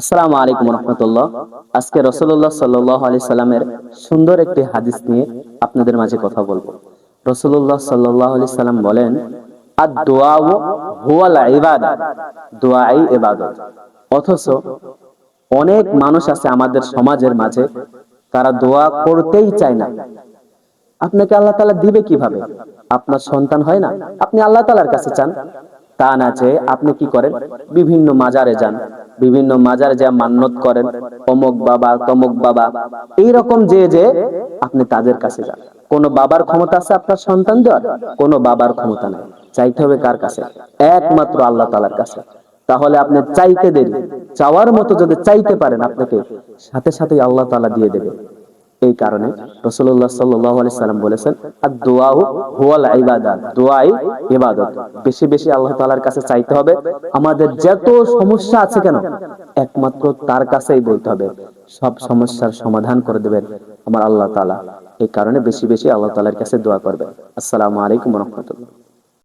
আসসালামু আলাইকুম রহমতুল্লাহ। আজকে রাসূলুল্লাহ সাল্লাল্লাহু আলাইহি সাল্লামের সুন্দর একটি হাদিস নিয়ে আপনাদের মাঝে কথা বলবো। রাসূলুল্লাহ সাল্লাল্লাহু আলাইহি সাল্লাম বলেন, আদ-দুআউ হুয়াল ইবাদা, দোয়াই ইবাদত। অথচ অনেক মানুষ আছে আমাদের সমাজের মাঝে, তারা দোয়া করতেই চায় না। আপনাকে আল্লাহ তাআলা দিবে কিভাবে? আপনার সন্তান হয় না, আপনি আল্লাহ তাআলার কাছে চান। তা না চেয়ে আপনি কি করেন? বিভিন্ন মাজারে যান, বিভিন্ন মাজারে যা মান্যত করেন, অমুক বাবা তমুক বাবা, এইরকম যে আপনি তাদের কাছে যান। কোন বাবার ক্ষমতা আছে আপনার সন্তান দেওয়ার? কোন বাবার ক্ষমতা নাই। চাইতে হবে কার কাছে? একমাত্র আল্লাহ তাআলার কাছে। তাহলে আপনি চাইতে দেরি, চাওয়ার মতো যদি চাইতে পারেন, আপনাকে সাথে সাথেই আল্লাহ তাআলা দিয়ে দেবে। এই কারণে রাসূলুল্লাহ সাল্লাল্লাহু আলাইহি সাল্লাম বলেছেন, আদ-দুআউ হুয়াল ইবাদা, দোয়াই ইবাদত। বেশি বেশি আল্লাহ তাআলার কাছে চাইতে হবে। আমাদের যত সমস্যা আছে কেন, একমাত্র তার কাছেই বলতে হবে। সব সমস্যার সমাধান করে দেবেন আমার আল্লাহ তাআলা। এই কারণে বেশি বেশি আল্লাহ তাআলার কাছে দোয়া করবেন। আসসালামু আলাইকুম ওয়া রাহমাতুল্লাহ।